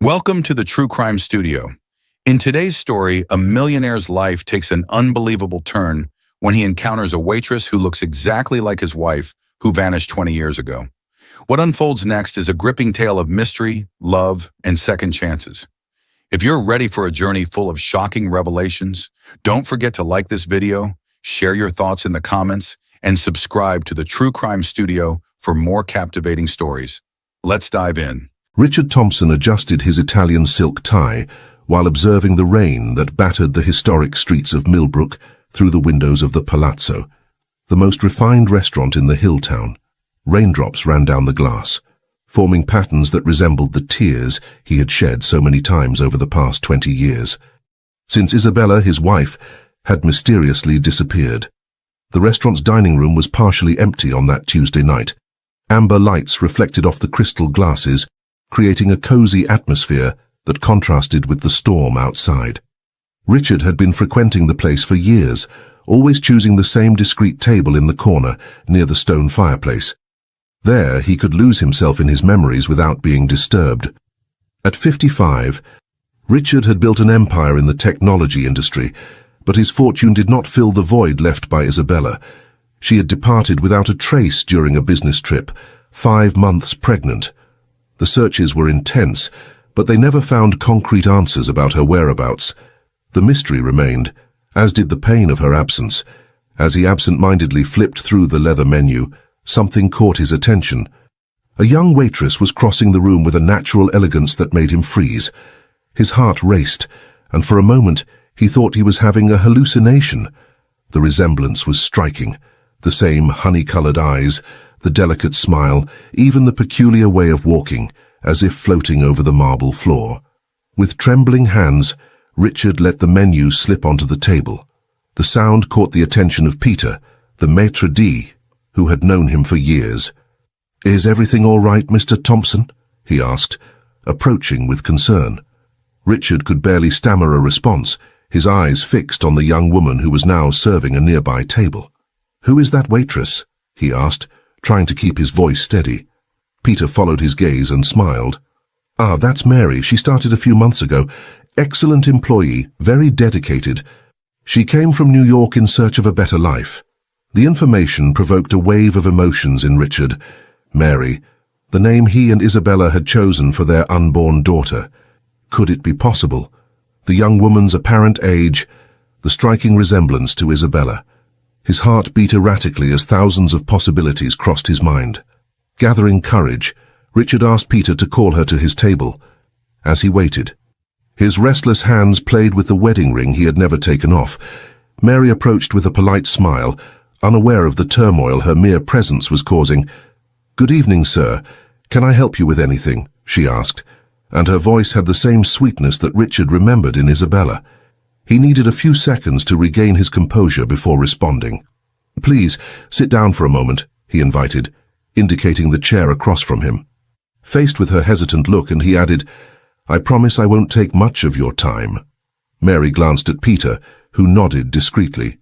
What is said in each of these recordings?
Welcome to the True Crime Studio. In today's story, a millionaire's life takes an unbelievable turn when he encounters a waitress who looks exactly like his wife, who vanished 20 years ago. What unfolds next is a gripping tale of mystery, love, and second chances. If you're ready for a journey full of shocking revelations, don't forget to like this video, share your thoughts in the comments, and subscribe to the True Crime Studio for more captivating stories. Let's dive in. Richard Thompson adjusted his Italian silk tie while observing the rain that battered the historic streets of Millbrook through the windows of the Palazzo, the most refined restaurant in the hill town. Raindrops ran down the glass, forming patterns that resembled the tears he had shed so many times over the past 20 years. Since Isabella, his wife, had mysteriously disappeared. The restaurant's dining room was partially empty on that Tuesday night. Amber lights reflected off the crystal glasses, creating a cozy atmosphere that contrasted with the storm outside. Richard had been frequenting the place for years, always choosing the same discreet table in the corner near the stone fireplace. There he could lose himself in his memories without being disturbed. At 55, Richard had built an empire in the technology industry, but his fortune did not fill the void left by Isabella. She had departed without a trace during a business trip, 5 months pregnant. The searches were intense, but they never found concrete answers about her whereabouts. The mystery remained, as did the pain of her absence. As he absent-mindedly flipped through the leather menu, something caught his attention. A young waitress was crossing the room with a natural elegance that made him freeze. His heart raced, and for a moment he thought he was having a hallucination. The resemblance was striking. The same honey-colored eyes, the delicate smile, even the peculiar way of walking, as if floating over the marble floor. With trembling hands, Richard let the menu slip onto the table. The sound caught the attention of Peter, the maitre d', who had known him for years. "Is everything all right, Mr. Thompson?" he asked, approaching with concern. Richard could barely stammer a response, his eyes fixed on the young woman who was now serving a nearby table. "Who is that waitress?" he asked, trying to keep his voice steady. Peter followed his gaze and smiled. "Ah, that's Mary. She started a few months ago. Excellent employee, very dedicated. She came from New York in search of a better life." The information provoked a wave of emotions in Richard. Mary, the name he and Isabella had chosen for their unborn daughter. Could it be possible? The young woman's apparent age, the striking resemblance to Isabella. His heart beat erratically as thousands of possibilities crossed his mind. Gathering courage, Richard asked Peter to call her to his table. As he waited, his restless hands played with the wedding ring he had never taken off. Mary approached with a polite smile, unaware of the turmoil her mere presence was causing. "Good evening, sir. Can I help you with anything?" she asked, and her voice had the same sweetness that Richard remembered in Isabella. He needed a few seconds to regain his composure before responding. "Please, sit down for a moment," he invited, indicating the chair across from him. Faced with her hesitant look, and he added, "I promise I won't take much of your time." Mary glanced at Peter, who nodded discreetly.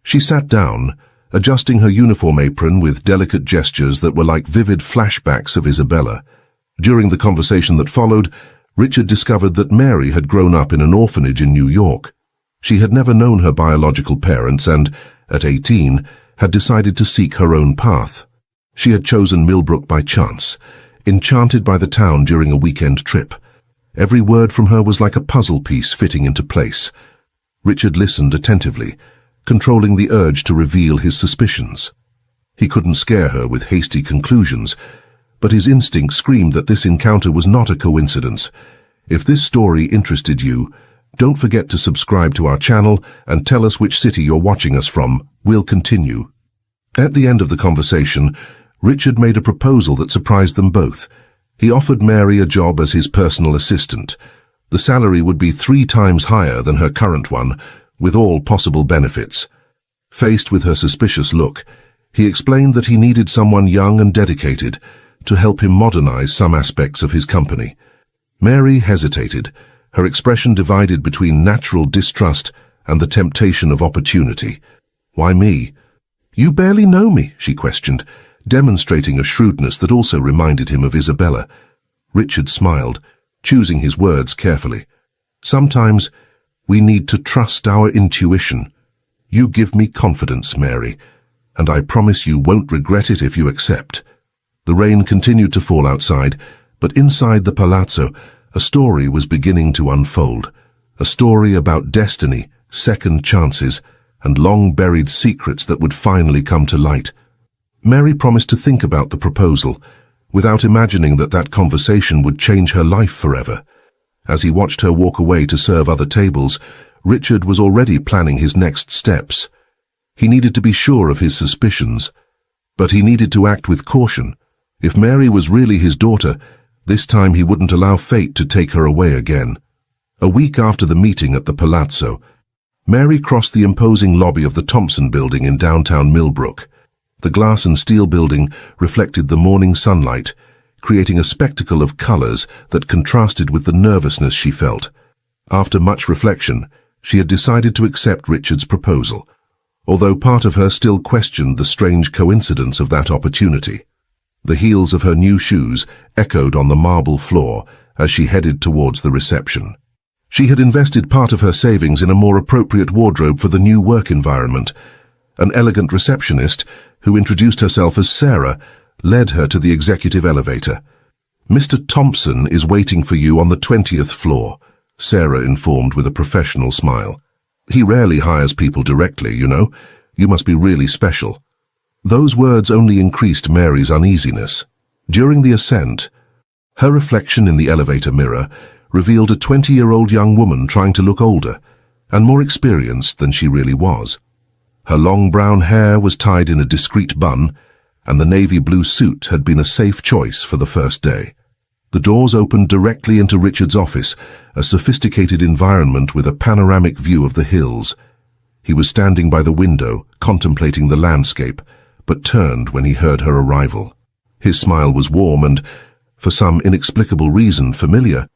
She sat down, adjusting her uniform apron with delicate gestures that were like vivid flashbacks of Isabella. During the conversation that followed, Richard discovered that Mary had grown up in an orphanage in New York. She had never known her biological parents and, at 18, had decided to seek her own path. She had chosen Millbrook by chance, enchanted by the town during a weekend trip. Every word from her was like a puzzle piece fitting into place. Richard listened attentively, controlling the urge to reveal his suspicions. He couldn't scare her with hasty conclusions, but his instinct screamed that this encounter was not a coincidence. If this story interested you, don't forget to subscribe to our channel and tell us which city you're watching us from. We'll continue. At the end of the conversation, Richard made a proposal that surprised them both. He offered Mary a job as his personal assistant. The salary would be 3 times higher than her current one, with all possible benefits. Faced with her suspicious look, he explained that he needed someone young and dedicated to help him modernize some aspects of his company. Mary hesitated, her expression divided between natural distrust and the temptation of opportunity. "Why me?" "You barely know me," she questioned, demonstrating a shrewdness that also reminded him of Isabella. Richard smiled. choosing his words carefully. "Sometimes we need to trust our intuition. You give me confidence, Mary, and I promise you won't regret it if you accept." The rain continued to fall outside, but inside the palazzo, a story was beginning to unfold. A story about destiny, second chances, and long-buried secrets that would finally come to light. Mary promised to think about the proposal, without imagining that conversation would change her life forever. As he watched her walk away to serve other tables, Richard was already planning his next steps. He needed to be sure of his suspicions, but he needed to act with caution. If Mary was really his daughter, this time he wouldn't allow fate to take her away again. A week after the meeting at the Palazzo, Mary crossed the imposing lobby of the Thompson building in downtown Millbrook. The glass and steel building reflected the morning sunlight, creating a spectacle of colors that contrasted with the nervousness she felt. After much reflection, she had decided to accept Richard's proposal, although part of her still questioned the strange coincidence of that opportunity. The heels of her new shoes echoed on the marble floor as she headed towards the reception. She had invested part of her savings in a more appropriate wardrobe for the new work environment. An elegant receptionist, who introduced herself as Sarah, led her to the executive elevator. "Mr. Thompson is waiting for you on the 20th floor, Sarah informed with a professional smile. "He rarely hires people directly, you know. You must be really special." Those words only increased Mary's uneasiness. During the ascent, her reflection in the elevator mirror revealed a 20-year-old young woman trying to look older and more experienced than she really was. Her long brown hair was tied in a discreet bun, and the navy blue suit had been a safe choice for the first day. The doors opened directly into Richard's office, a sophisticated environment with a panoramic view of the hills. He was standing by the window, contemplating the landscape, but turned when he heard her arrival. His smile was warm and, for some inexplicable reason, familiar.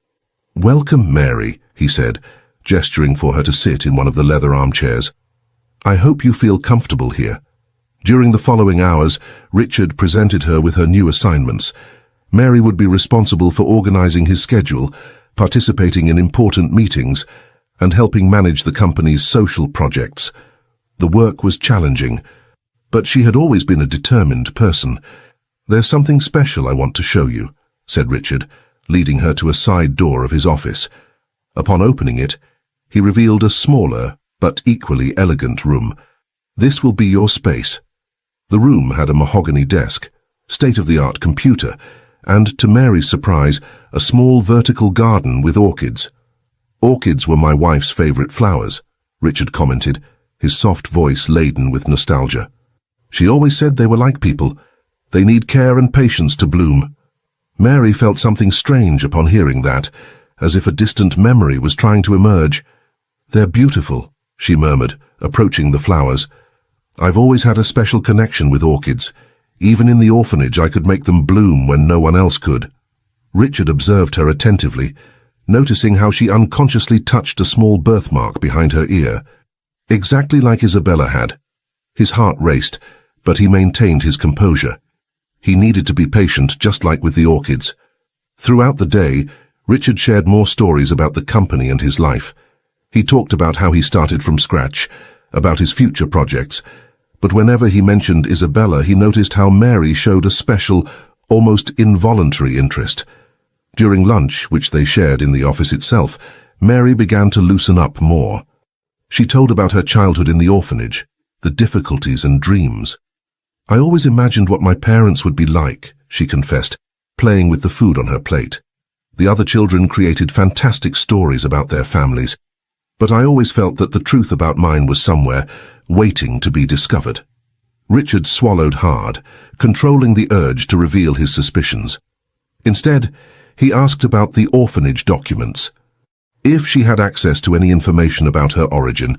"Welcome, Mary," he said, gesturing for her to sit in one of the leather armchairs. "I hope you feel comfortable here." During the following hours, Richard presented her with her new assignments. Mary would be responsible for organizing his schedule, participating in important meetings, and helping manage the company's social projects. The work was challenging, but she had always been a determined person. "There's something special I want to show you," said Richard, leading her to a side door of his office. Upon opening it, he revealed a smaller but equally elegant room. "This will be your space." The room had a mahogany desk, state-of-the-art computer, and, to Mary's surprise, a small vertical garden with orchids. "Orchids were my wife's favorite flowers," Richard commented, his soft voice laden with nostalgia. "She always said they were like people. They need care and patience to bloom." Mary felt something strange upon hearing that, as if a distant memory was trying to emerge. "They're beautiful," she murmured, approaching the flowers. "I've always had a special connection with orchids. Even in the orphanage I could make them bloom when no one else could." Richard observed her attentively, noticing how she unconsciously touched a small birthmark behind her ear, exactly like Isabella had. His heart raced, but he maintained his composure. He needed to be patient, just like with the orchids. Throughout the day, Richard shared more stories about the company and his life. He talked about how he started from scratch, about his future projects, but whenever he mentioned Isabella, he noticed how Mary showed a special, almost involuntary interest. During lunch, which they shared in the office itself, Mary began to loosen up more. She told about her childhood in the orphanage, the difficulties and dreams. "I always imagined what my parents would be like," she confessed, playing with the food on her plate. "The other children created fantastic stories about their families, but I always felt that the truth about mine was somewhere, waiting to be discovered." Richard swallowed hard, controlling the urge to reveal his suspicions. Instead, he asked about the orphanage documents. If she had access to any information about her origin.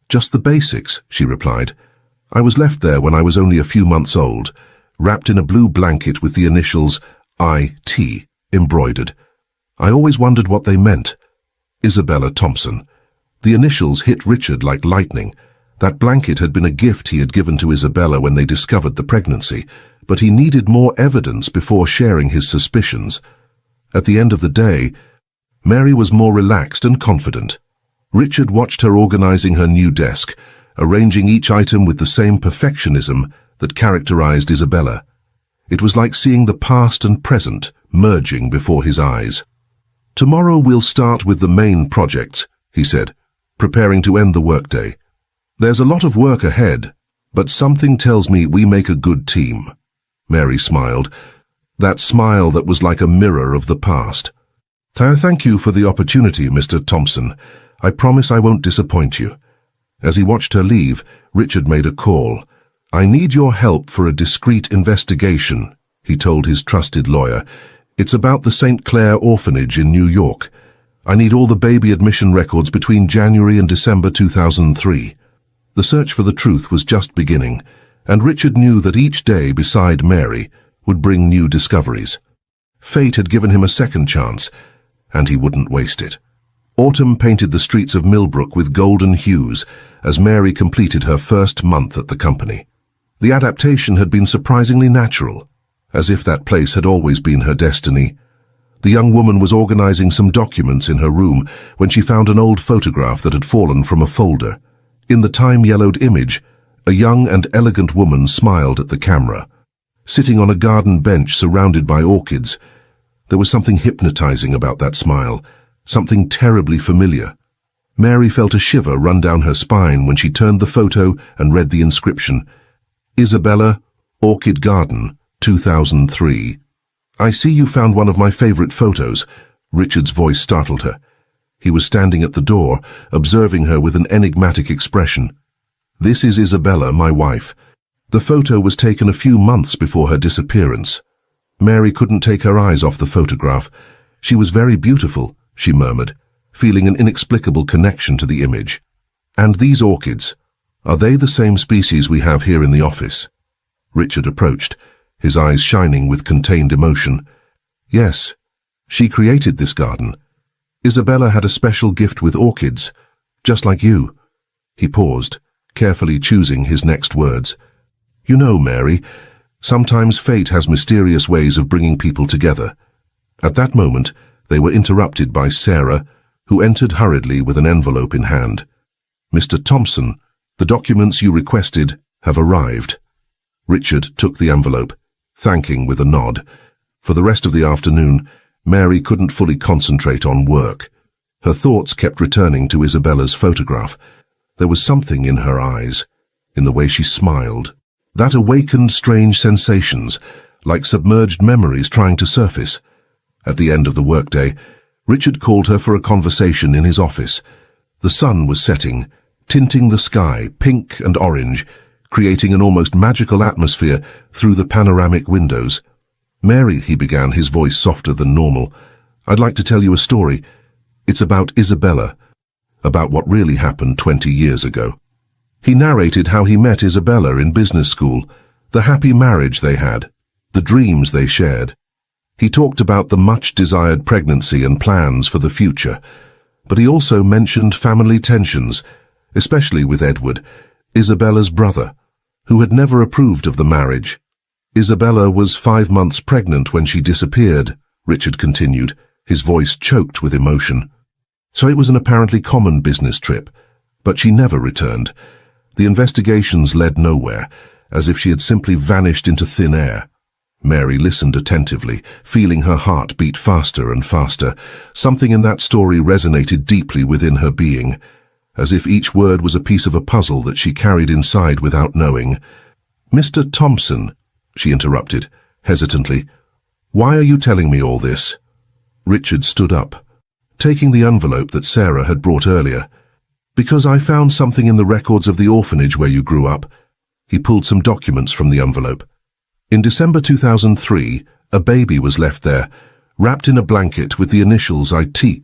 "Just the basics," she replied. "I was left there when I was only a few months old, wrapped in a blue blanket with the initials I.T. embroidered. I always wondered what they meant. Isabella Thompson." The initials hit Richard like lightning. That blanket had been a gift he had given to Isabella when they discovered the pregnancy, but he needed more evidence before sharing his suspicions. At the end of the day, Mary was more relaxed and confident. Richard watched her organizing her new desk, arranging each item with the same perfectionism that characterized Isabella. It was like seeing the past and present merging before his eyes. "Tomorrow we'll start with the main projects," he said, preparing to end the workday. "There's a lot of work ahead, but something tells me we make a good team." Mary smiled, that smile that was like a mirror of the past. "Thank you for the opportunity, Mr. Thompson. I promise I won't disappoint you." As he watched her leave, Richard made a call. "I need your help for a discreet investigation," he told his trusted lawyer. "It's about the St. Clair orphanage in New York. I need all the baby admission records between January and December 2003. The search for the truth was just beginning, and Richard knew that each day beside Mary would bring new discoveries. Fate had given him a second chance, and he wouldn't waste it. Autumn painted the streets of Millbrook with golden hues as Mary completed her first month at the company. The adaptation had been surprisingly natural, as if that place had always been her destiny. The young woman was organizing some documents in her room when she found an old photograph that had fallen from a folder. In the time-yellowed image, a young and elegant woman smiled at the camera. Sitting on a garden bench surrounded by orchids, there was something hypnotizing about that smile, something terribly familiar. Mary felt a shiver run down her spine when she turned the photo and read the inscription, "Isabella, Orchid Garden, 2003. "I see you found one of my favorite photos." Richard's voice startled her. He was standing at the door, observing her with an enigmatic expression. "This is Isabella, my wife. The photo was taken a few months before her disappearance." Mary couldn't take her eyes off the photograph. "She was very beautiful," she murmured, feeling an inexplicable connection to the image. "And these orchids, are they the same species we have here in the office?" Richard approached, his eyes shining with contained emotion. "Yes, she created this garden. Isabella had a special gift with orchids, just like you." He paused, carefully choosing his next words. "You know, Mary, sometimes fate has mysterious ways of bringing people together." At that moment, they were interrupted by Sarah, who entered hurriedly with an envelope in hand. "Mr. Thompson, the documents you requested have arrived." Richard took the envelope, thanking with a nod. For the rest of the afternoon, Mary couldn't fully concentrate on work. Her thoughts kept returning to Isabella's photograph. There was something in her eyes, in the way she smiled, that awakened strange sensations, like submerged memories trying to surface. At the end of the workday, Richard called her for a conversation in his office. The sun was setting, tinting the sky pink and orange, creating an almost magical atmosphere through the panoramic windows. "Mary," he began, his voice softer than normal, "I'd like to tell you a story. It's about Isabella, about what really happened 20 years ago." He narrated how he met Isabella in business school, the happy marriage they had, the dreams they shared. He talked about the much-desired pregnancy and plans for the future, but he also mentioned family tensions, especially with Edward, Isabella's brother, who had never approved of the marriage. "Isabella was 5 months pregnant when she disappeared," Richard continued, his voice choked with emotion. "So it was an apparently common business trip, but she never returned. The investigations led nowhere, as if she had simply vanished into thin air." Mary listened attentively, feeling her heart beat faster and faster. Something in that story resonated deeply within her being, as if each word was a piece of a puzzle that she carried inside without knowing. "Mr. Thompson," she interrupted, hesitantly, "why are you telling me all this?" Richard stood up, taking the envelope that Sarah had brought earlier. "Because I found something in the records of the orphanage where you grew up." He pulled some documents from the envelope. "In December 2003, a baby was left there, wrapped in a blanket with the initials IT.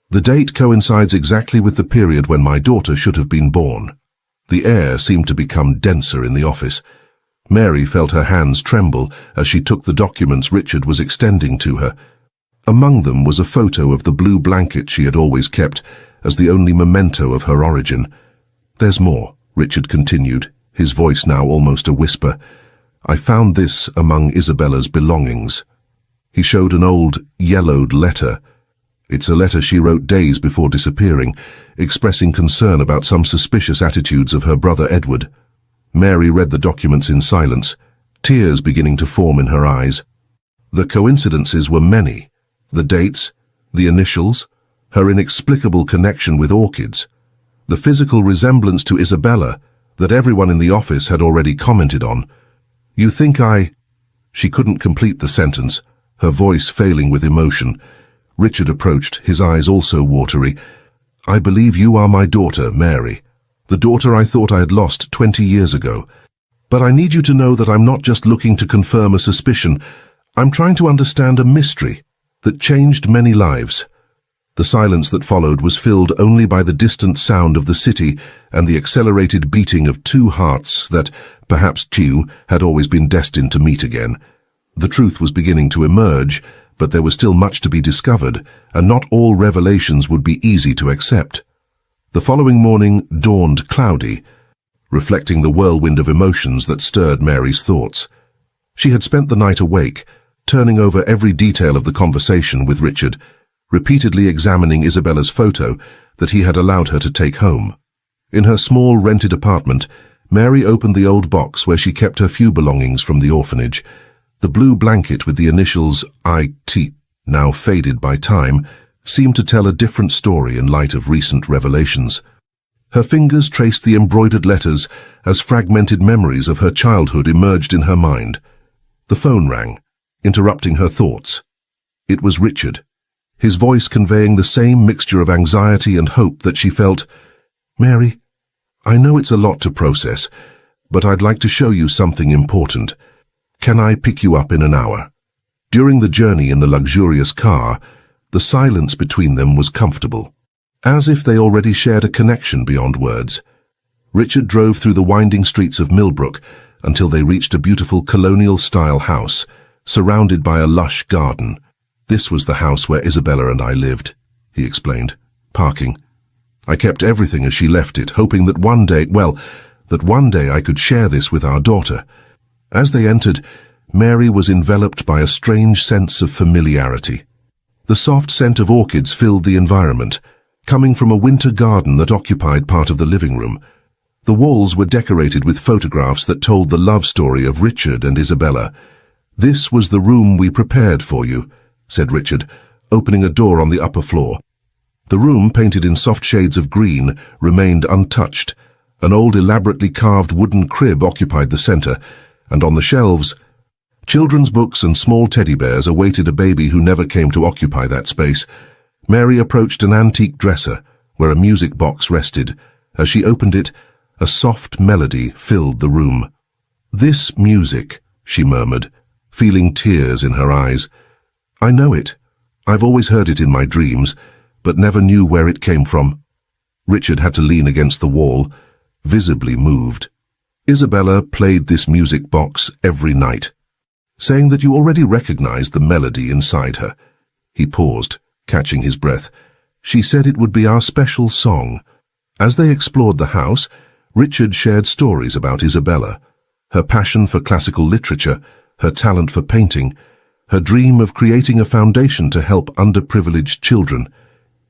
The date coincides exactly with the period when my daughter should have been born." The air seemed to become denser in the office. Mary felt her hands tremble as she took the documents Richard was extending to her. Among them was a photo of the blue blanket she had always kept as the only memento of her origin. "There's more," Richard continued, his voice now almost a whisper. "I found this among Isabella's belongings." He showed an old, yellowed letter. It's a letter she wrote days before disappearing, expressing concern about some suspicious attitudes of her brother Edward. Mary read the documents in silence, tears beginning to form in her eyes. The coincidences were many. The dates, the initials, her inexplicable connection with orchids, the physical resemblance to Isabella that everyone in the office had already commented on. "You think I—" She couldn't complete the sentence, her voice failing with emotion. Richard approached, his eyes also watery. "I believe you are my daughter, Mary, the daughter I thought I had lost 20 years ago. But I need you to know that I'm not just looking to confirm a suspicion. I'm trying to understand a mystery that changed many lives." The silence that followed was filled only by the distant sound of the city and the accelerated beating of two hearts that, perhaps Chiu, had always been destined to meet again. The truth was beginning to emerge, but there was still much to be discovered, and not all revelations would be easy to accept. The following morning dawned cloudy, reflecting the whirlwind of emotions that stirred Mary's thoughts. She had spent the night awake, turning over every detail of the conversation with Richard, repeatedly examining Isabella's photo that he had allowed her to take home. In her small rented apartment, Mary opened the old box where she kept her few belongings from the orphanage. The blue blanket with the initials IT, now faded by time, seemed to tell a different story in light of recent revelations. Her fingers traced the embroidered letters as fragmented memories of her childhood emerged in her mind. The phone rang, interrupting her thoughts. It was Richard, his voice conveying the same mixture of anxiety and hope that she felt. "Mary, I know it's a lot to process, but I'd like to show you something important. Can I pick you up in an hour?" During the journey in the luxurious car, the silence between them was comfortable, as if they already shared a connection beyond words. Richard drove through the winding streets of Millbrook until they reached a beautiful colonial-style house, surrounded by a lush garden. "This was the house where Isabella and I lived," he explained, parking. "I kept everything as she left it, hoping that one day I could share this with our daughter." As they entered, Mary was enveloped by a strange sense of familiarity. The soft scent of orchids filled the environment, coming from a winter garden that occupied part of the living room. The walls were decorated with photographs that told the love story of Richard and Isabella. "This was the room we prepared for you," said Richard, opening a door on the upper floor. The room, painted in soft shades of green, remained untouched. An old elaborately carved wooden crib occupied the center, and on the shelves, children's books and small teddy bears awaited a baby who never came to occupy that space. Mary approached an antique dresser, where a music box rested. As she opened it, a soft melody filled the room. "This music," she murmured, feeling tears in her eyes. "I know it. I've always heard it in my dreams, but never knew where it came from." Richard had to lean against the wall, visibly moved. "Isabella played this music box every night, saying that you already recognized the melody inside her." He paused, catching his breath. "She said it would be our special song." As they explored the house, Richard shared stories about Isabella, her passion for classical literature, her talent for painting, her dream of creating a foundation to help underprivileged children.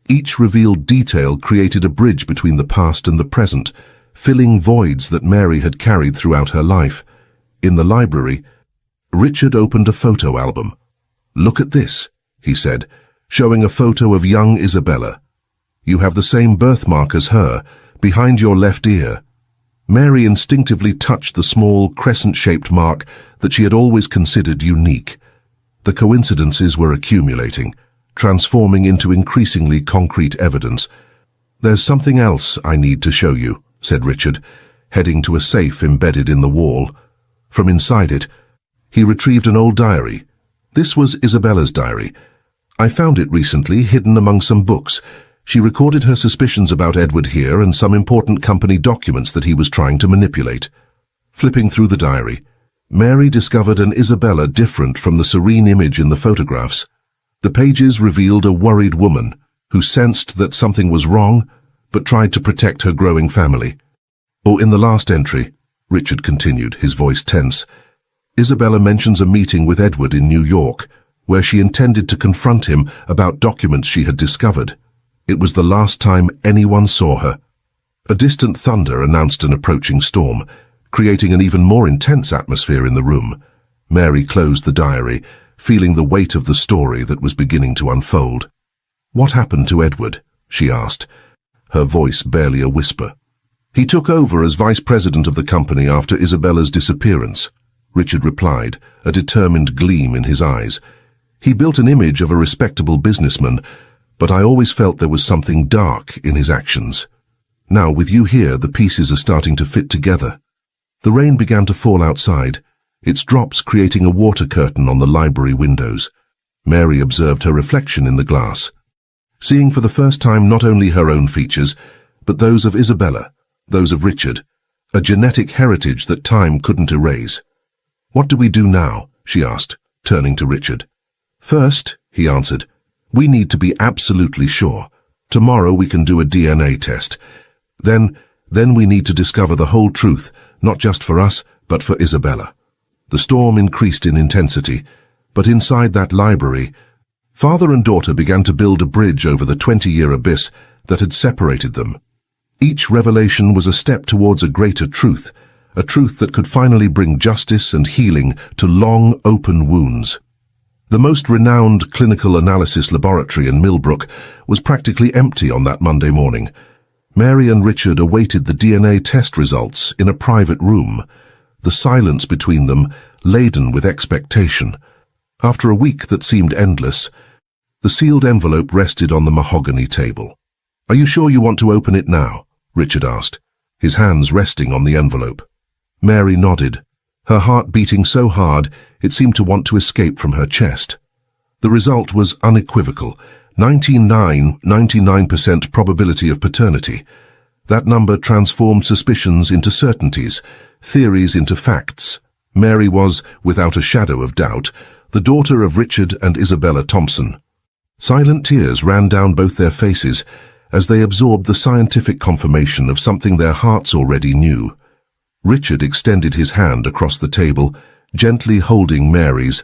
Each revealed detail created a bridge between the past and the present, filling voids that Mary had carried throughout her life. In the library, Richard opened a photo album. "Look at this," he said, showing a photo of young Isabella. "You have the same birthmark as her, behind your left ear." Mary instinctively touched the small, crescent-shaped mark that she had always considered unique. The coincidences were accumulating, transforming into increasingly concrete evidence. "There's something else I need to show you," said Richard, heading to a safe embedded in the wall. From inside it, he retrieved an old diary. This was Isabella's diary. "I found it recently, hidden among some books. She recorded her suspicions about Edward here and some important company documents that he was trying to manipulate." Flipping through the diary, Mary discovered an Isabella different from the serene image in the photographs. The pages revealed a worried woman who sensed that something was wrong, but tried to protect her growing family. "Oh, in the last entry," Richard continued, his voice tense, "Isabella mentions a meeting with Edward in New York, where she intended to confront him about documents she had discovered. It was the last time anyone saw her. A distant thunder announced an approaching storm, creating an even more intense atmosphere in the room. Mary closed the diary, feeling the weight of the story that was beginning to unfold. "What happened to Edward?" she asked, her voice barely a whisper. "He took over as vice president of the company after Isabella's disappearance," Richard replied, a determined gleam in his eyes. "He built an image of a respectable businessman, but I always felt there was something dark in his actions. Now, with you here, the pieces are starting to fit together." The rain began to fall outside, its drops creating a water curtain on the library windows. Mary observed her reflection in the glass, seeing for the first time not only her own features, but those of Isabella, those of Richard, a genetic heritage that time couldn't erase. "What do we do now?" she asked, turning to Richard. "First," he answered, "we need to be absolutely sure. Tomorrow we can do a DNA test. Then we need to discover the whole truth, not just for us, but for Isabella." The storm increased in intensity, but inside that library, father and daughter began to build a bridge over the 20-year abyss that had separated them. Each revelation was a step towards a greater truth, a truth that could finally bring justice and healing to long, open wounds. The most renowned clinical analysis laboratory in Millbrook was practically empty on that Monday morning. Mary and Richard awaited the DNA test results in a private room, the silence between them laden with expectation. After a week that seemed endless, the sealed envelope rested on the mahogany table. "Are you sure you want to open it now?" Richard asked, his hands resting on the envelope. Mary nodded, her heart beating so hard it seemed to want to escape from her chest. The result was unequivocal: 99% probability of paternity. That number transformed suspicions into certainties, theories into facts. Mary was, without a shadow of doubt, the daughter of Richard and Isabella Thompson. Silent tears ran down both their faces as they absorbed the scientific confirmation of something their hearts already knew. Richard extended his hand across the table, gently holding Mary's.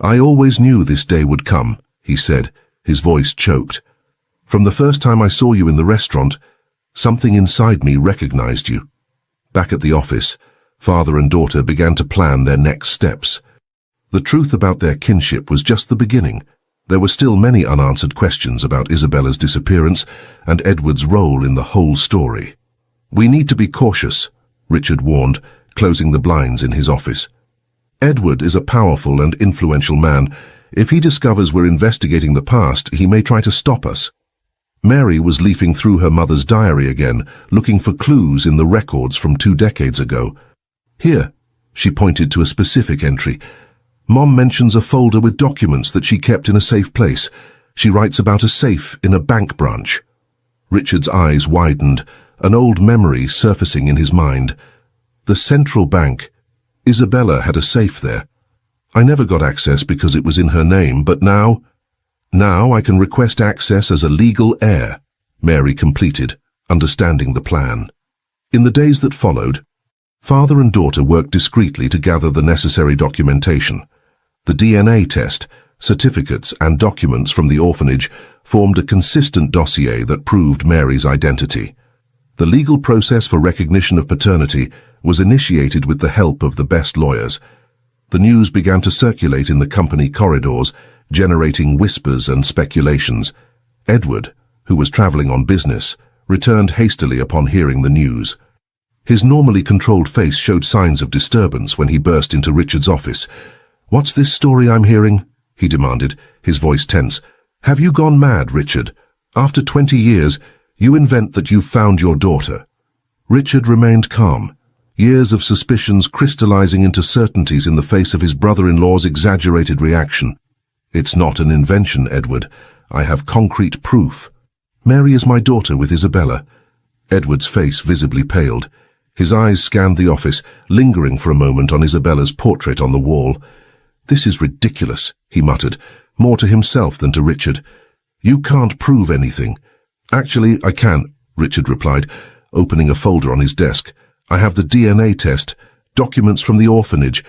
"I always knew this day would come," he said, his voice choked. "From the first time I saw you in the restaurant, something inside me recognized you." Back at the office, father and daughter began to plan their next steps. The truth about their kinship was just the beginning. There were still many unanswered questions about Isabella's disappearance and Edward's role in the whole story. "We need to be cautious," Richard warned, closing the blinds in his office. "Edward is a powerful and influential man. If he discovers we're investigating the past, he may try to stop us." Mary was leafing through her mother's diary again, looking for clues in the records from 2 decades ago. "Here," she pointed to a specific entry. "Mom mentions a folder with documents that she kept in a safe place. She writes about a safe in a bank branch." Richard's eyes widened, an old memory surfacing in his mind. The central bank. Isabella had a safe there. "I never got access because it was in her name, but now I can request access as a legal heir," Mary completed, understanding the plan. In the days that followed, father and daughter worked discreetly to gather the necessary documentation. The DNA test, certificates and documents from the orphanage formed a consistent dossier that proved Mary's identity. The legal process for recognition of paternity was initiated with the help of the best lawyers. The news began to circulate in the company corridors, generating whispers and speculations. Edward, who was traveling on business, returned hastily upon hearing the news. His normally controlled face showed signs of disturbance when he burst into Richard's office. "What's this story I'm hearing?" he demanded, his voice tense. "Have you gone mad, Richard? After 20 years, you invent that you've found your daughter." Richard remained calm, years of suspicions crystallizing into certainties in the face of his brother-in-law's exaggerated reaction. "It's not an invention, Edward. I have concrete proof. Mary is my daughter with Isabella." Edward's face visibly paled. His eyes scanned the office, lingering for a moment on Isabella's portrait on the wall. "This is ridiculous," he muttered, more to himself than to Richard. "You can't prove anything." "Actually, I can," Richard replied, opening a folder on his desk. "I have the DNA test, documents from the orphanage,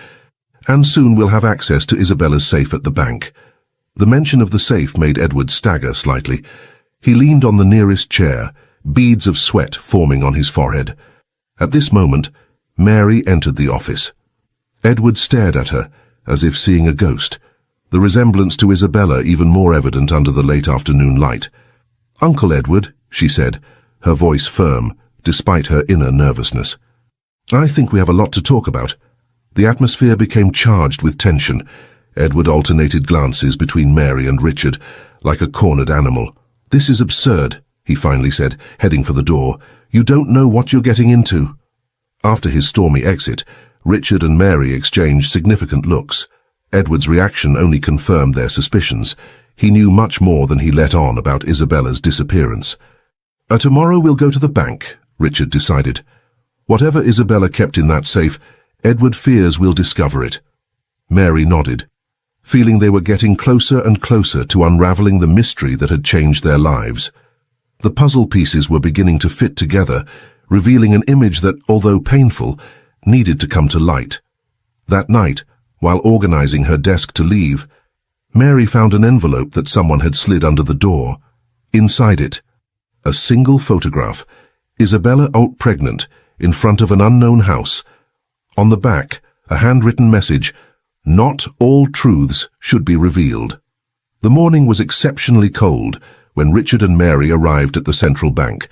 and soon we'll have access to Isabella's safe at the bank. The mention of the safe made Edward stagger slightly. He leaned on the nearest chair, beads of sweat forming on his forehead. At this moment, Mary entered the office. Edward stared at her, as if seeing a ghost, the resemblance to Isabella even more evident under the late afternoon light. "Uncle Edward," she said, her voice firm, despite her inner nervousness. "I think we have a lot to talk about." The atmosphere became charged with tension. Edward alternated glances between Mary and Richard, like a cornered animal. "This is absurd," he finally said, heading for the door. "You don't know what you're getting into." After his stormy exit, Richard and Mary exchanged significant looks. Edward's reaction only confirmed their suspicions. He knew much more than he let on about Isabella's disappearance. Tomorrow we'll go to the bank," Richard decided. "Whatever Isabella kept in that safe, Edward fears we'll discover it." Mary nodded, feeling they were getting closer and closer to unraveling the mystery that had changed their lives. The puzzle pieces were beginning to fit together, revealing an image that, although painful, needed to come to light. That night, while organizing her desk to leave, Mary found an envelope that someone had slid under the door. Inside it, a single photograph, Isabella out pregnant, in front of an unknown house. On the back, a handwritten message, "Not all truths should be revealed." The morning was exceptionally cold when Richard and Mary arrived at the central bank.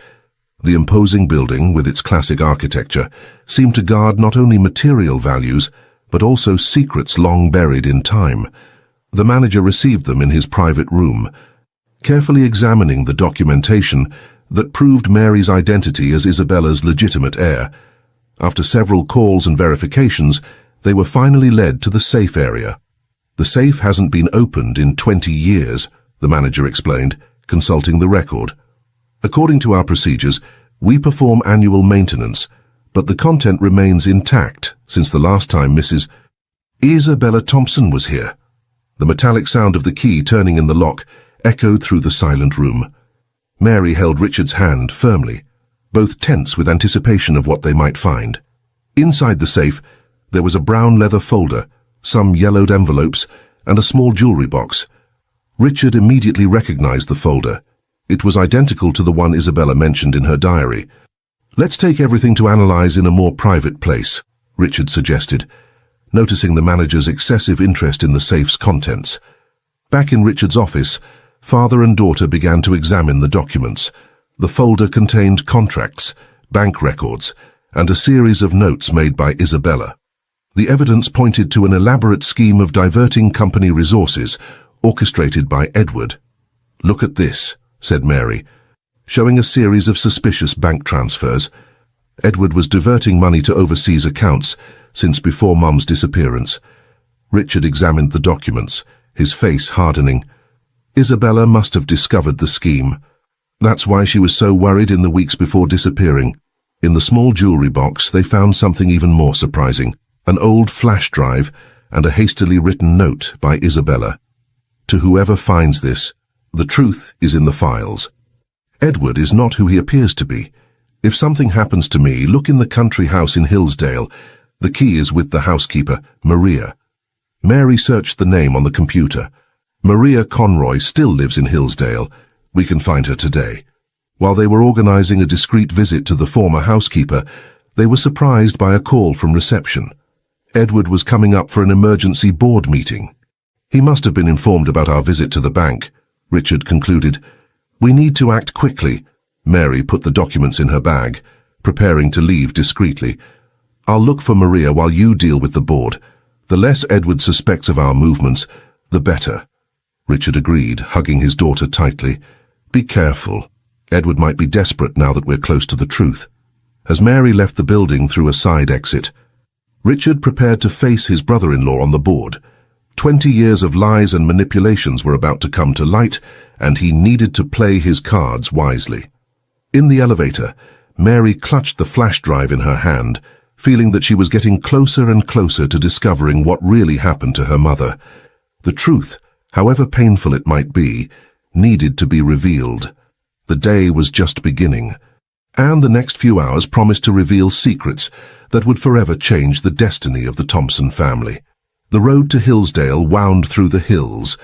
The imposing building, with its classic architecture, seemed to guard not only material values, but also secrets long buried in time. The manager received them in his private room, carefully examining the documentation that proved Mary's identity as Isabella's legitimate heir. After several calls and verifications, they were finally led to the safe area. "The safe hasn't been opened in 20 years, the manager explained, consulting the record. "According to our procedures, we perform annual maintenance, but the content remains intact since the last time Mrs. Isabella Thompson was here." The metallic sound of the key turning in the lock echoed through the silent room. Mary held Richard's hand firmly, both tense with anticipation of what they might find. Inside the safe, there was a brown leather folder, some yellowed envelopes, and a small jewelry box. Richard immediately recognized the folder. It was identical to the one Isabella mentioned in her diary. "Let's take everything to analyze in a more private place," Richard suggested, noticing the manager's excessive interest in the safe's contents. Back in Richard's office, father and daughter began to examine the documents. The folder contained contracts, bank records, and a series of notes made by Isabella. The evidence pointed to an elaborate scheme of diverting company resources, orchestrated by Edward. "Look at this," said Mary, showing a series of suspicious bank transfers. Edward was diverting money to overseas accounts since before Mum's disappearance. Richard examined the documents, his face hardening. Isabella must have discovered the scheme. That's why she was so worried in the weeks before disappearing. In the small jewelry box, they found something even more surprising, an old flash drive and a hastily written note by Isabella. "To whoever finds this, the truth is in the files. Edward is not who he appears to be. If something happens to me, look in the country house in Hillsdale. The key is with the housekeeper, Maria." Mary searched the name on the computer. Maria Conroy still lives in Hillsdale. We can find her today. While they were organizing a discreet visit to the former housekeeper, they were surprised by a call from reception. Edward was coming up for an emergency board meeting. "He must have been informed about our visit to the bank," Richard concluded. "We need to act quickly." Mary put the documents in her bag, preparing to leave discreetly. "I'll look for Maria while you deal with the board. The less Edward suspects of our movements, the better." Richard agreed, hugging his daughter tightly. "Be careful. Edward might be desperate now that we're close to the truth." As Mary left the building through a side exit, Richard prepared to face his brother-in-law on the board. 20 years of lies and manipulations were about to come to light, and he needed to play his cards wisely. In the elevator, Mary clutched the flash drive in her hand, feeling that she was getting closer and closer to discovering what really happened to her mother. The truth, however painful it might be, needed to be revealed. The day was just beginning, and the next few hours promised to reveal secrets that would forever change the destiny of the Thompson family. The road to Hillsdale wound through the hills,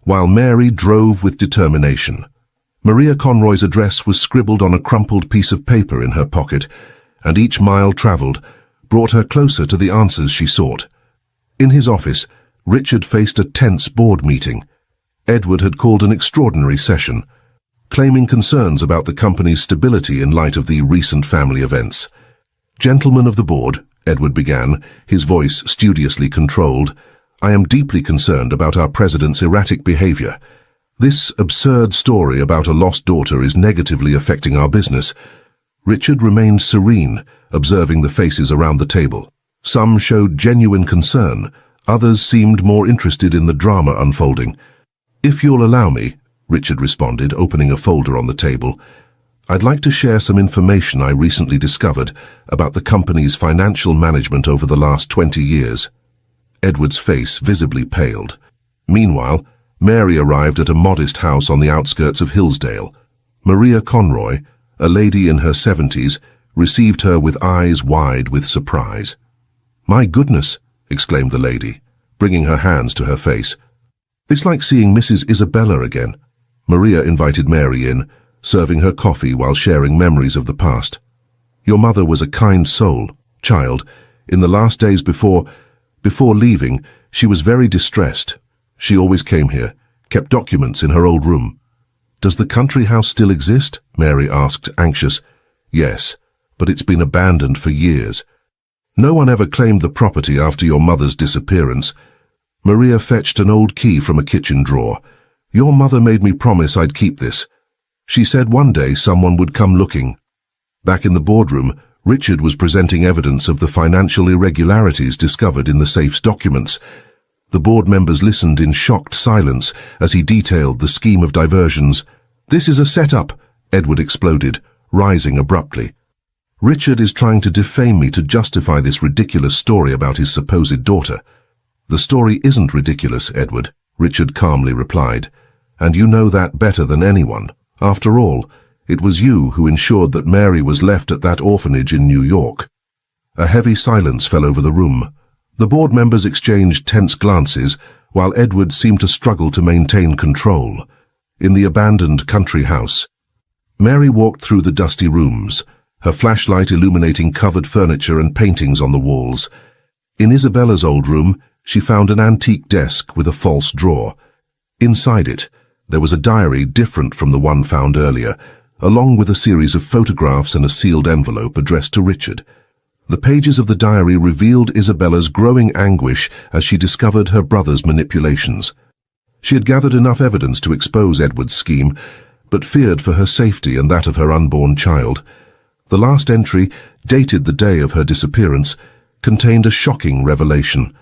while Mary drove with determination. Maria Conroy's address was scribbled on a crumpled piece of paper in her pocket, and each mile traveled brought her closer to the answers she sought. In his office, Richard faced a tense board meeting. Edward had called an extraordinary session, claiming concerns about the company's stability in light of the recent family events. "Gentlemen of the board," Edward began, his voice studiously controlled, "I am deeply concerned about our president's erratic behavior. This absurd story about a lost daughter is negatively affecting our business." Richard remained serene, observing the faces around the table. Some showed genuine concern, others seemed more interested in the drama unfolding. "If you'll allow me," Richard responded, opening a folder on the table, "I'd like to share some information I recently discovered about the company's financial management over the last 20 years. Edward's face visibly paled. Meanwhile, Mary arrived at a modest house on the outskirts of Hillsdale. Maria Conroy, a lady in her 70s, received her with eyes wide with surprise. "My goodness," exclaimed the lady, bringing her hands to her face. "It's like seeing Mrs. Isabella again." Maria invited Mary in, serving her coffee while sharing memories of the past. "Your mother was a kind soul, child. In the last days before leaving, she was very distressed. She always came here, kept documents in her old room." "Does the country house still exist?" Mary asked, anxious. "Yes, but it's been abandoned for years. No one ever claimed the property after your mother's disappearance." Maria fetched an old key from a kitchen drawer. "Your mother made me promise I'd keep this. She said one day someone would come looking." Back in the boardroom, Richard was presenting evidence of the financial irregularities discovered in the safe's documents. The board members listened in shocked silence as he detailed the scheme of diversions. "This is a setup," Edward exploded, rising abruptly. "Richard is trying to defame me to justify this ridiculous story about his supposed daughter." "The story isn't ridiculous, Edward," Richard calmly replied, "and you know that better than anyone. After all, it was you who ensured that Mary was left at that orphanage in New York." A heavy silence fell over the room. The board members exchanged tense glances, while Edward seemed to struggle to maintain control. In the abandoned country house, Mary walked through the dusty rooms, her flashlight illuminating covered furniture and paintings on the walls. In Isabella's old room, she found an antique desk with a false drawer. Inside it, there was a diary different from the one found earlier, along with a series of photographs and a sealed envelope addressed to Richard. The pages of the diary revealed Isabella's growing anguish as she discovered her brother's manipulations. She had gathered enough evidence to expose Edward's scheme, but feared for her safety and that of her unborn child. The last entry, dated the day of her disappearance, contained a shocking revelation.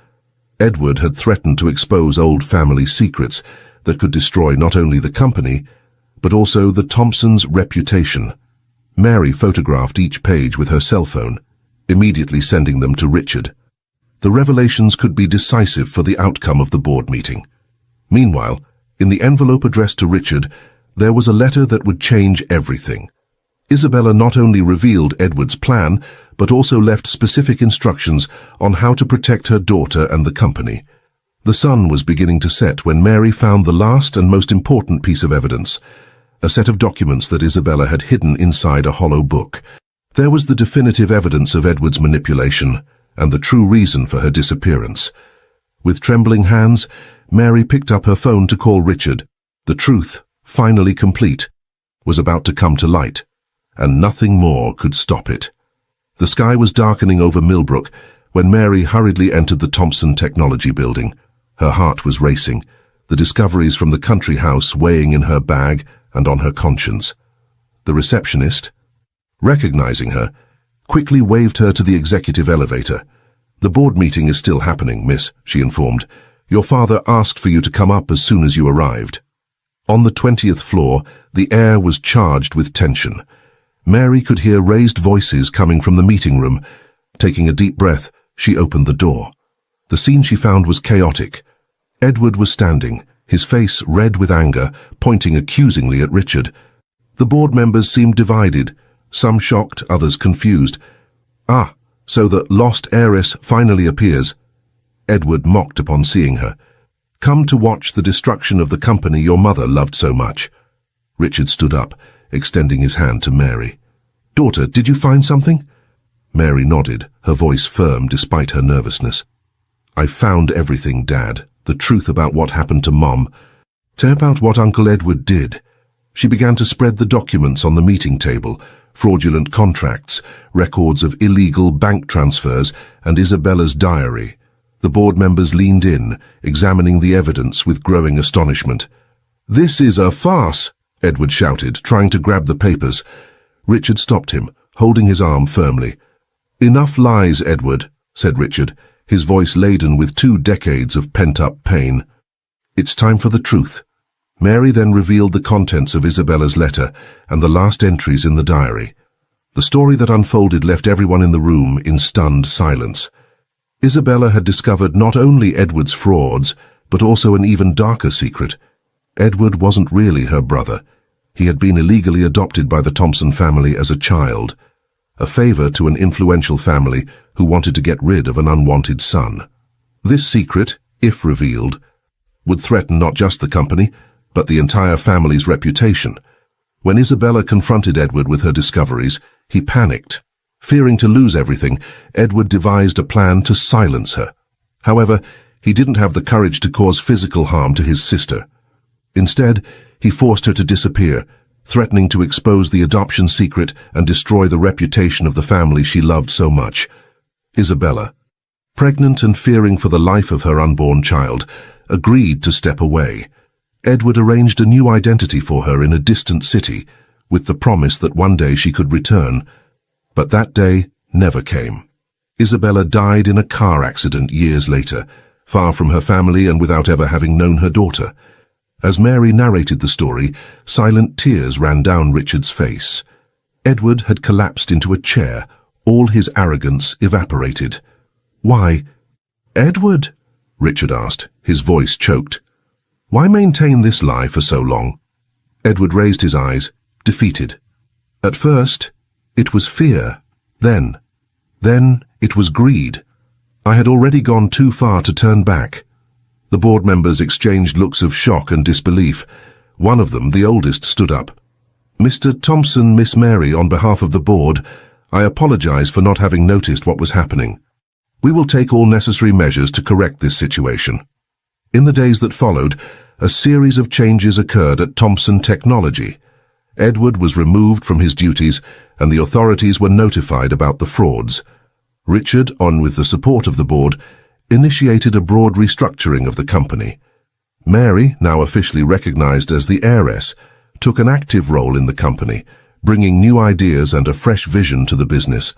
Edward had threatened to expose old family secrets that could destroy not only the company, but also the Thompsons' reputation. Mary photographed each page with her cell phone, immediately sending them to Richard. The revelations could be decisive for the outcome of the board meeting. Meanwhile, in the envelope addressed to Richard, there was a letter that would change everything. Isabella not only revealed Edward's plan, but also left specific instructions on how to protect her daughter and the company. The sun was beginning to set when Mary found the last and most important piece of evidence, a set of documents that Isabella had hidden inside a hollow book. There was the definitive evidence of Edward's manipulation and the true reason for her disappearance. With trembling hands, Mary picked up her phone to call Richard. The truth, finally complete, was about to come to light, and nothing more could stop it. The sky was darkening over Millbrook when Mary hurriedly entered the Thompson Technology Building. Her heart was racing, the discoveries from the country house weighing in her bag and on her conscience. The receptionist, recognizing her, quickly waved her to the executive elevator. "The board meeting is still happening, miss," she informed. "Your father asked for you to come up as soon as you arrived." On the 20th floor, the air was charged with tension. Mary could hear raised voices coming from the meeting room. Taking a deep breath, she opened the door. The scene she found was chaotic. Edward was standing, his face red with anger, pointing accusingly at Richard. The board members seemed divided, some shocked, others confused. "Ah, so the lost heiress finally appears," Edward mocked upon seeing her. Come to watch the destruction of the company your mother loved so much. Richard stood up, extending his hand to Mary. Daughter, did you find something? Mary nodded, her voice firm despite her nervousness. I found everything, Dad. The truth about what happened to Mom. About what Uncle Edward did. She began to spread the documents on the meeting table, fraudulent contracts, records of illegal bank transfers, and Isabella's diary. The board members leaned in, examining the evidence with growing astonishment. This is a farce, Edward shouted, trying to grab the papers. Richard stopped him, holding his arm firmly. Enough lies, Edward, said Richard, his voice laden with 2 decades of pent-up pain. It's time for the truth. Mary then revealed the contents of Isabella's letter and the last entries in the diary. The story that unfolded left everyone in the room in stunned silence. Isabella had discovered not only Edward's frauds, but also an even darker secret. Edward wasn't really her brother. He had been illegally adopted by the Thompson family as a child, a favor to an influential family who wanted to get rid of an unwanted son. This secret, if revealed, would threaten not just the company, but the entire family's reputation. When Isabella confronted Edward with her discoveries, he panicked. Fearing to lose everything, Edward devised a plan to silence her. However, he didn't have the courage to cause physical harm to his sister. Instead, he forced her to disappear, threatening to expose the adoption secret and destroy the reputation of the family she loved so much. Isabella, pregnant and fearing for the life of her unborn child, agreed to step away. Edward arranged a new identity for her in a distant city, with the promise that one day she could return. But that day never came. Isabella died in a car accident years later, far from her family and without ever having known her daughter. As Mary narrated the story, silent tears ran down Richard's face. Edward had collapsed into a chair, all his arrogance evaporated. Why? Edward? Richard asked, his voice choked. Why maintain this lie for so long? Edward raised his eyes, defeated. At first, it was fear. Then it was greed. I had already gone too far to turn back. The board members exchanged looks of shock and disbelief. One of them, the oldest, stood up. Mr. Thompson, Miss Mary, on behalf of the board, I apologize for not having noticed what was happening. We will take all necessary measures to correct this situation. In the days that followed, a series of changes occurred at Thompson Technology. Edward was removed from his duties, and the authorities were notified about the frauds. Richard, on with the support of the board, initiated a broad restructuring of the company. Mary, now officially recognized as the heiress, took an active role in the company, bringing new ideas and a fresh vision to the business.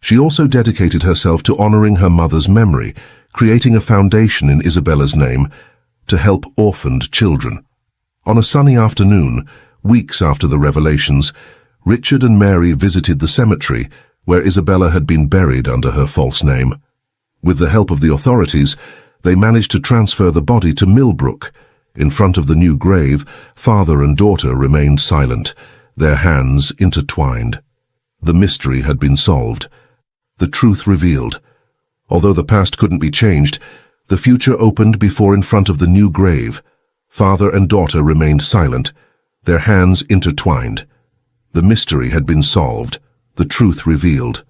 She also dedicated herself to honoring her mother's memory, creating a foundation in Isabella's name to help orphaned children. On a sunny afternoon, weeks after the revelations, Richard and Mary visited the cemetery where Isabella had been buried under her false name. With the help of the authorities, they managed to transfer the body to Millbrook. In front of the new grave, father and daughter remained silent, their hands intertwined. The mystery had been solved. The truth revealed. Although the past couldn't be changed, the future opened before in front of the new grave. Father and daughter remained silent, their hands intertwined. The mystery had been solved, the truth revealed.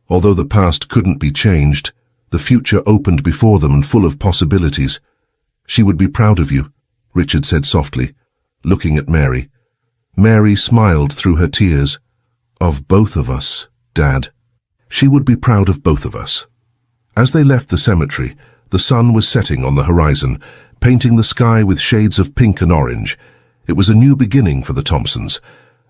Although the past couldn't be changed, the future opened before them and full of possibilities. She would be proud of you, Richard said softly, looking at Mary. Mary smiled through her tears. Of both of us, Dad. She would be proud of both of us. As they left the cemetery, the sun was setting on the horizon, painting the sky with shades of pink and orange. It was a new beginning for the Thompsons,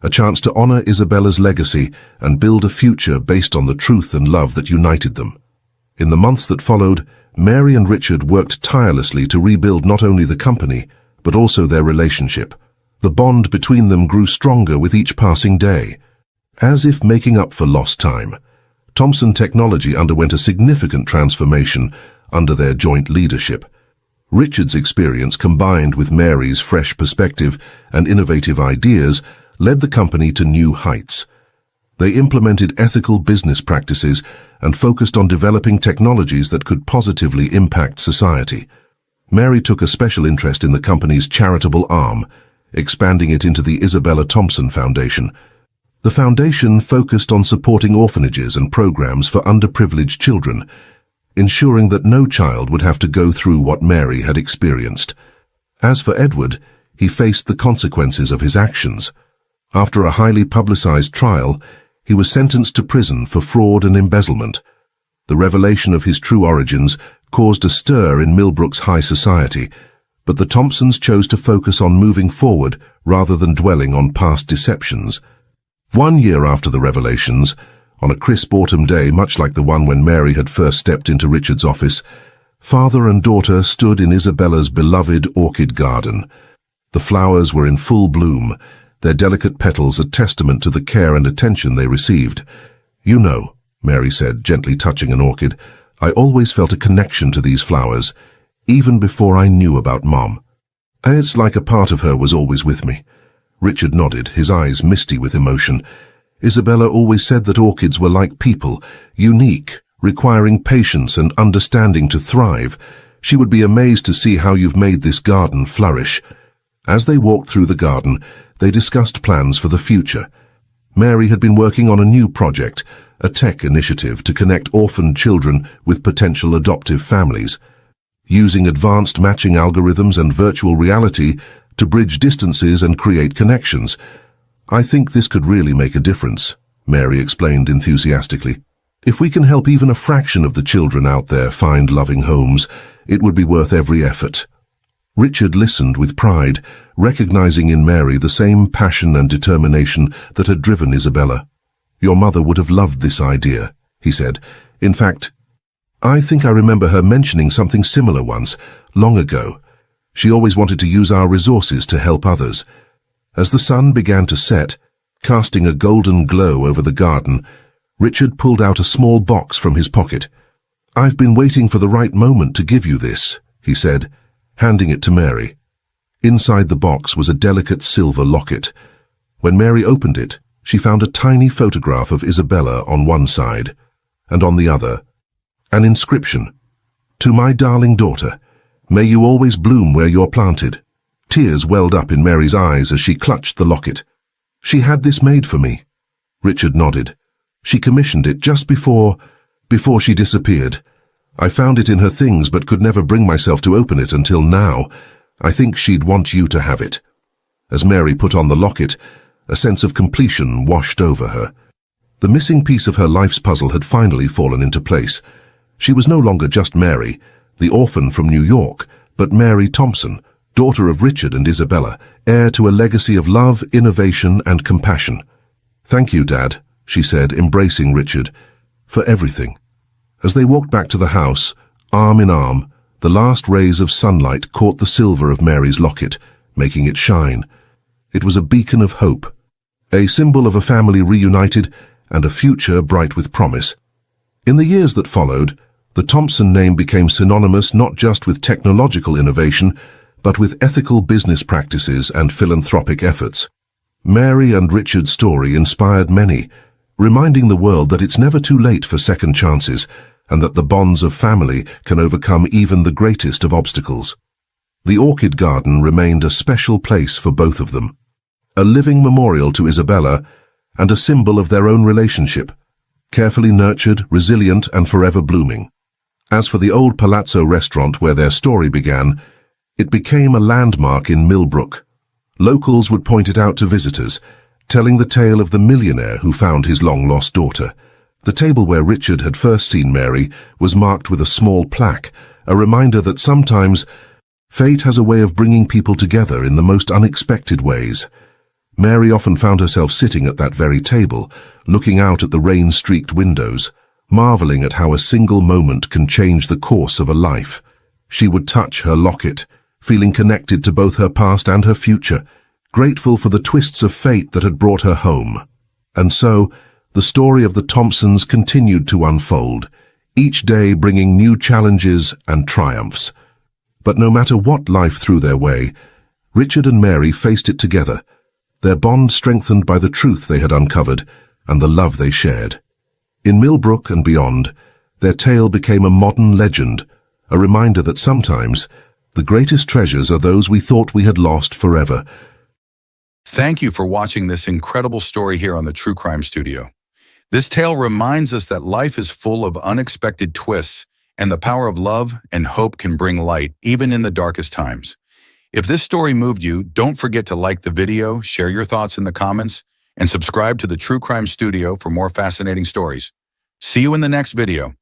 a chance to honor Isabella's legacy and build a future based on the truth and love that united them. In the months that followed, Mary and Richard worked tirelessly to rebuild not only the company, but also their relationship. The bond between them grew stronger with each passing day. As if making up for lost time, Thompson Technology underwent a significant transformation under their joint leadership. Richard's experience combined with Mary's fresh perspective and innovative ideas led the company to new heights. They implemented ethical business practices and focused on developing technologies that could positively impact society. Mary took a special interest in the company's charitable arm, expanding it into the Isabella Thompson Foundation. The foundation focused on supporting orphanages and programs for underprivileged children, ensuring that no child would have to go through what Mary had experienced. As for Edward, he faced the consequences of his actions. After a highly publicized trial, he was sentenced to prison for fraud and embezzlement. The revelation of his true origins caused a stir in Millbrook's high society, but the Thompsons chose to focus on moving forward rather than dwelling on past deceptions. 1 year after the revelations, on a crisp autumn day much like the one when Mary had first stepped into Richard's office, father and daughter stood in Isabella's beloved orchid garden. The flowers were in full bloom, their delicate petals a testament to the care and attention they received. "You know," Mary said, gently touching an orchid, "I always felt a connection to these flowers, even before I knew about Mom. It's like a part of her was always with me." Richard nodded, his eyes misty with emotion. "Isabella always said that orchids were like people, unique, requiring patience and understanding to thrive. She would be amazed to see how you've made this garden flourish." As they walked through the garden, they discussed plans for the future. Mary had been working on a new project, a tech initiative to connect orphaned children with potential adoptive families, using advanced matching algorithms and virtual reality to bridge distances and create connections. "I think this could really make a difference," Mary explained enthusiastically. "If we can help even a fraction of the children out there find loving homes, it would be worth every effort." Richard listened with pride, recognizing in Mary the same passion and determination that had driven Isabella. "Your mother would have loved this idea," he said. "In fact, I think I remember her mentioning something similar once, long ago. She always wanted to use our resources to help others." As the sun began to set, casting a golden glow over the garden, Richard pulled out a small box from his pocket. "I've been waiting for the right moment to give you this," he said, handing it to Mary. Inside the box was a delicate silver locket. When Mary opened it, she found a tiny photograph of Isabella on one side, and on the other, an inscription. "To my darling daughter, may you always bloom where you're planted." Tears welled up in Mary's eyes as she clutched the locket. "She had this made for me." Richard nodded. "She commissioned it just before she disappeared. I found it in her things but could never bring myself to open it until now. I think she'd want you to have it." As Mary put on the locket, a sense of completion washed over her. The missing piece of her life's puzzle had finally fallen into place. She was no longer just Mary, the orphan from New York, but Mary Thompson, daughter of Richard and Isabella, heir to a legacy of love, innovation, and compassion. "Thank you, Dad," she said, embracing Richard, "for everything." As they walked back to the house, arm in arm, the last rays of sunlight caught the silver of Mary's locket, making it shine. It was a beacon of hope, a symbol of a family reunited and a future bright with promise. In the years that followed, the Thompson name became synonymous not just with technological innovation, but with ethical business practices and philanthropic efforts. Mary and Richard's story inspired many, reminding the world that it's never too late for second chances, and that the bonds of family can overcome even the greatest of obstacles. The orchid garden remained a special place for both of them, a living memorial to Isabella and a symbol of their own relationship, carefully nurtured, resilient, and forever blooming. As for the old Palazzo restaurant where their story began, it became a landmark in Millbrook. Locals would point it out to visitors, telling the tale of the millionaire who found his long-lost daughter. The table where Richard had first seen Mary was marked with a small plaque, a reminder that sometimes fate has a way of bringing people together in the most unexpected ways. Mary often found herself sitting at that very table, looking out at the rain-streaked windows, marveling at how a single moment can change the course of a life. She would touch her locket, feeling connected to both her past and her future, grateful for the twists of fate that had brought her home. And so, the story of the Thompsons continued to unfold, each day bringing new challenges and triumphs. But no matter what life threw their way, Richard and Mary faced it together, their bond strengthened by the truth they had uncovered and the love they shared. In Millbrook and beyond, their tale became a modern legend, a reminder that sometimes The greatest treasures are those we thought we had lost forever. Thank you for watching this incredible story here on the True Crime Studio. This tale reminds us that life is full of unexpected twists, and the power of love and hope can bring light even in the darkest times. If this story moved you, don't forget to like the video, share your thoughts in the comments, and subscribe to the True Crime Studio for more fascinating stories. See you in the next video.